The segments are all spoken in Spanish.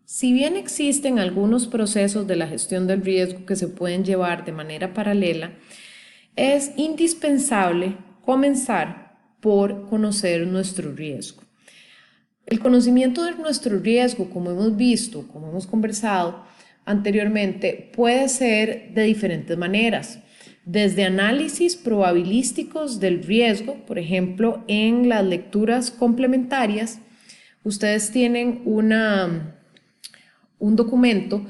Si bien existen algunos procesos de la gestión del riesgo que se pueden llevar de manera paralela, es indispensable comenzar por conocer nuestro riesgo. El conocimiento de nuestro riesgo, como hemos visto, como hemos conversado anteriormente, puede ser de diferentes maneras. Desde análisis probabilísticos del riesgo, por ejemplo, en las lecturas complementarias, ustedes tienen un documento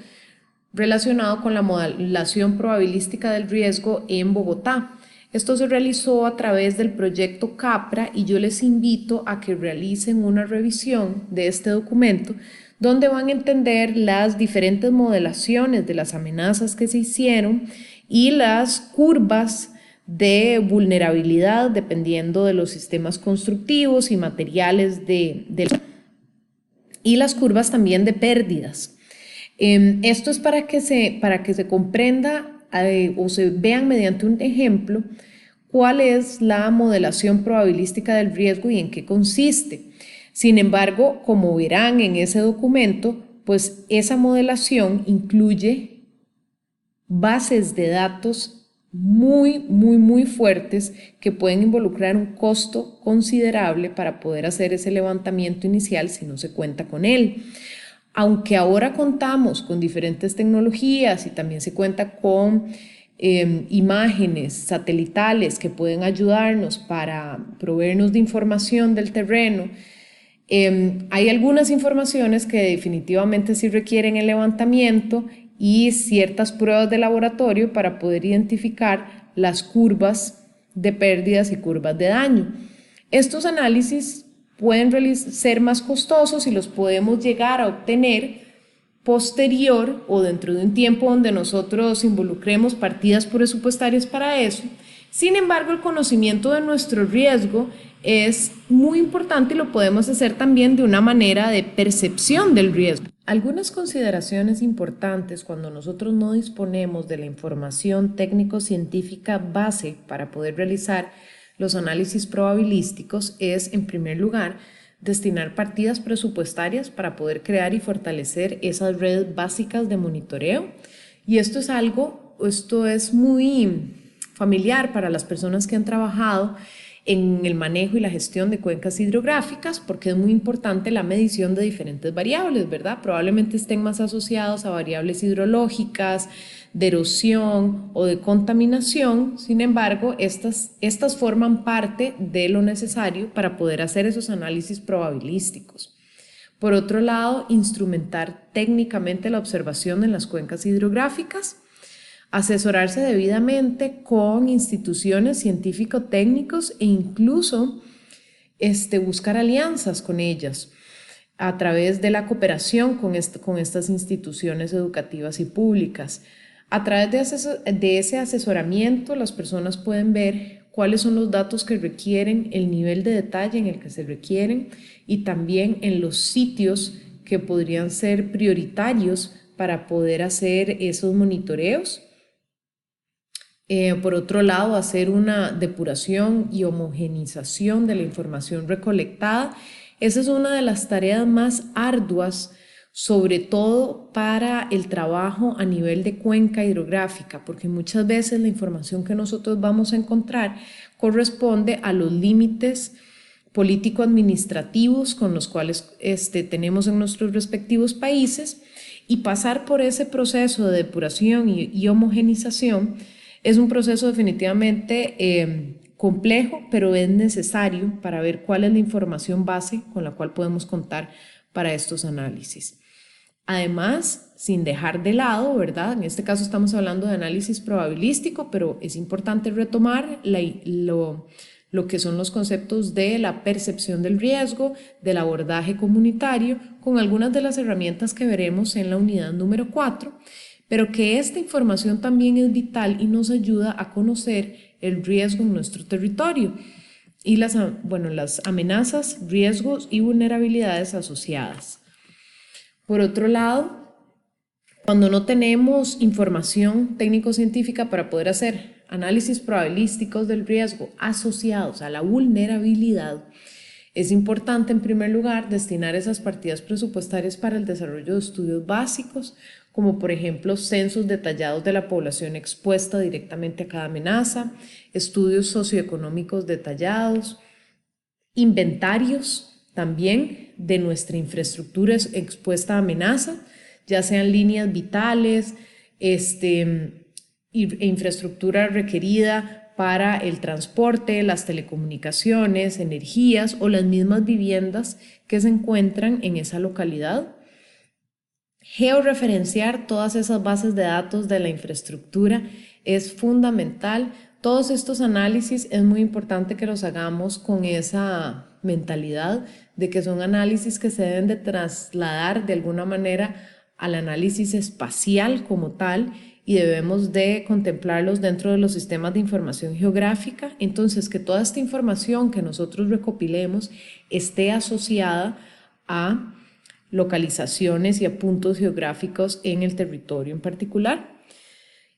relacionado con la modelación probabilística del riesgo en Bogotá. Esto se realizó a través del proyecto CAPRA y yo les invito a que realicen una revisión de este documento donde van a entender las diferentes modelaciones de las amenazas que se hicieron y las curvas de vulnerabilidad dependiendo de los sistemas constructivos y materiales y las curvas también de pérdidas. Esto es para que se comprenda o se vean mediante un ejemplo cuál es la modelación probabilística del riesgo y en qué consiste. Sin embargo, como verán en ese documento, pues esa modelación incluye bases de datos muy fuertes que pueden involucrar un costo considerable para poder hacer ese levantamiento inicial si no se cuenta con él. Aunque ahora contamos con diferentes tecnologías y también se cuenta con imágenes satelitales que pueden ayudarnos para proveernos de información del terreno, hay algunas informaciones que definitivamente sí requieren el levantamiento y ciertas pruebas de laboratorio para poder identificar las curvas de pérdidas y curvas de daño. Estos análisis pueden ser más costosos y los podemos llegar a obtener posterior o dentro de un tiempo donde nosotros involucremos partidas presupuestarias para eso. Sin embargo, el conocimiento de nuestro riesgo es muy importante y lo podemos hacer también de una manera de percepción del riesgo. Algunas consideraciones importantes cuando nosotros no disponemos de la información técnico-científica base para poder realizar los análisis probabilísticos es, en primer lugar, destinar partidas presupuestarias para poder crear y fortalecer esas redes básicas de monitoreo. Y esto es muy familiar para las personas que han trabajado en el manejo y la gestión de cuencas hidrográficas, porque es muy importante la medición de diferentes variables, ¿verdad? Probablemente estén más asociados a variables hidrológicas, de erosión o de contaminación. Sin embargo, estas forman parte de lo necesario para poder hacer esos análisis probabilísticos. Por otro lado, instrumentar técnicamente la observación en las cuencas hidrográficas, asesorarse debidamente con instituciones científico-técnicos e incluso buscar alianzas con ellas a través de la cooperación con estas instituciones educativas y públicas. A través de ese asesoramiento, las personas pueden ver cuáles son los datos que requieren, el nivel de detalle en el que se requieren y también en los sitios que podrían ser prioritarios para poder hacer esos monitoreos. Por otro lado, hacer una depuración y homogenización de la información recolectada. Esa es una de las tareas más arduas, sobre todo para el trabajo a nivel de cuenca hidrográfica, porque muchas veces la información que nosotros vamos a encontrar corresponde a los límites político-administrativos con los cuales tenemos en nuestros respectivos países, y pasar por ese proceso de depuración y homogenización es un proceso definitivamente complejo, pero es necesario para ver cuál es la información base con la cual podemos contar para estos análisis. Además, sin dejar de lado, ¿verdad? En este caso estamos hablando de análisis probabilístico, pero es importante retomar lo que son los conceptos de la percepción del riesgo, del abordaje comunitario, con algunas de las herramientas que veremos en la unidad número 4, pero que esta información también es vital y nos ayuda a conocer el riesgo en nuestro territorio y las amenazas, riesgos y vulnerabilidades asociadas. Por otro lado, cuando no tenemos información técnico-científica para poder hacer análisis probabilísticos del riesgo asociados a la vulnerabilidad, Es importante, en primer lugar, destinar esas partidas presupuestarias para el desarrollo de estudios básicos, como por ejemplo censos detallados de la población expuesta directamente a cada amenaza, estudios socioeconómicos detallados, inventarios también de nuestra infraestructura expuesta a amenaza, ya sean líneas vitales, infraestructura requerida para el transporte, las telecomunicaciones, energías o las mismas viviendas que se encuentran en esa localidad. Georreferenciar todas esas bases de datos de la infraestructura es fundamental. Todos estos análisis es muy importante que los hagamos con esa mentalidad de que son análisis que se deben de trasladar de alguna manera al análisis espacial como tal, y debemos de contemplarlos dentro de los sistemas de información geográfica. Entonces, que toda esta información que nosotros recopilemos esté asociada a localizaciones y a puntos geográficos en el territorio en particular.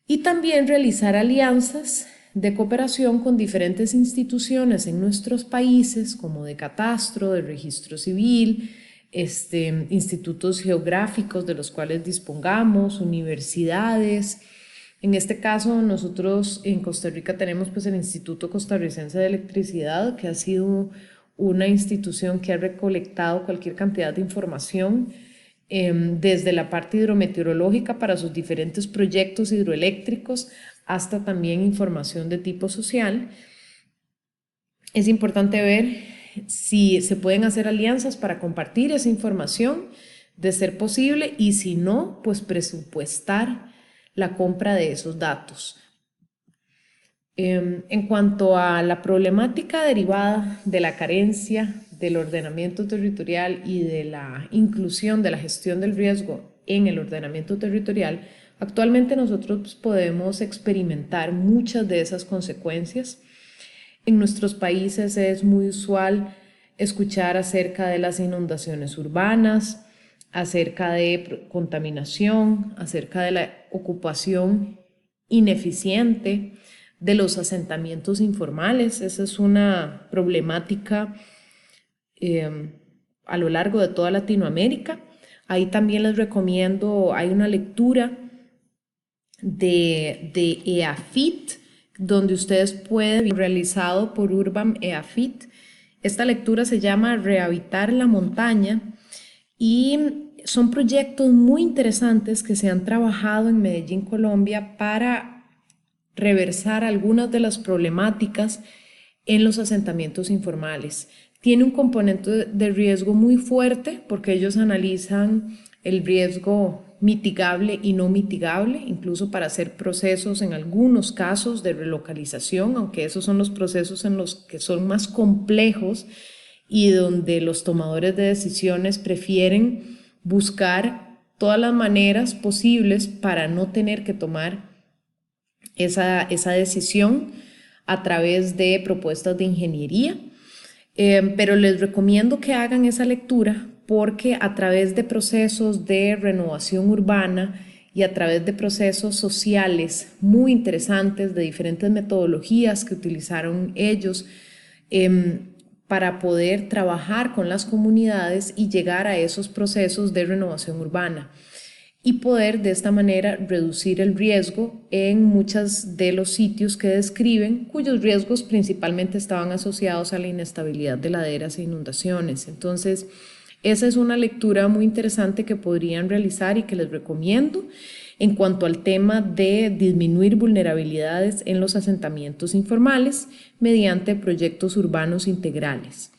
Y también realizar alianzas de cooperación con diferentes instituciones en nuestros países, como de catastro, de registro civil, institutos geográficos de los cuales dispongamos, universidades. En este caso, nosotros en Costa Rica tenemos pues el Instituto Costarricense de Electricidad, que ha sido una institución que ha recolectado cualquier cantidad de información desde la parte hidrometeorológica para sus diferentes proyectos hidroeléctricos hasta también información de tipo social. Es importante ver si se pueden hacer alianzas para compartir esa información, de ser posible, y si no, pues presupuestar la compra de esos datos. En cuanto a la problemática derivada de la carencia del ordenamiento territorial y de la inclusión de la gestión del riesgo en el ordenamiento territorial, actualmente nosotros podemos experimentar muchas de esas consecuencias. En nuestros países es muy usual escuchar acerca de las inundaciones urbanas, acerca de contaminación, acerca de la ocupación ineficiente, de los asentamientos informales. Esa es una problemática a lo largo de toda Latinoamérica. Ahí también les recomiendo, hay una lectura de EAFIT, donde ustedes pueden, realizado por Urban EAFIT. Esta lectura se llama Rehabitar la montaña y son proyectos muy interesantes que se han trabajado en Medellín, Colombia, para reversar algunas de las problemáticas en los asentamientos informales. Tiene un componente de riesgo muy fuerte porque ellos analizan el riesgo mitigable y no mitigable, incluso para hacer procesos en algunos casos de relocalización, aunque esos son los procesos en los que son más complejos y donde los tomadores de decisiones prefieren buscar todas las maneras posibles para no tener que tomar esa decisión a través de propuestas de ingeniería. Pero les recomiendo que hagan esa lectura porque a través de procesos de renovación urbana y a través de procesos sociales muy interesantes, de diferentes metodologías que utilizaron ellos para poder trabajar con las comunidades y llegar a esos procesos de renovación urbana y poder de esta manera reducir el riesgo en muchos de los sitios que describen, cuyos riesgos principalmente estaban asociados a la inestabilidad de laderas e inundaciones. Entonces, esa es una lectura muy interesante que podrían realizar y que les recomiendo en cuanto al tema de disminuir vulnerabilidades en los asentamientos informales mediante proyectos urbanos integrales.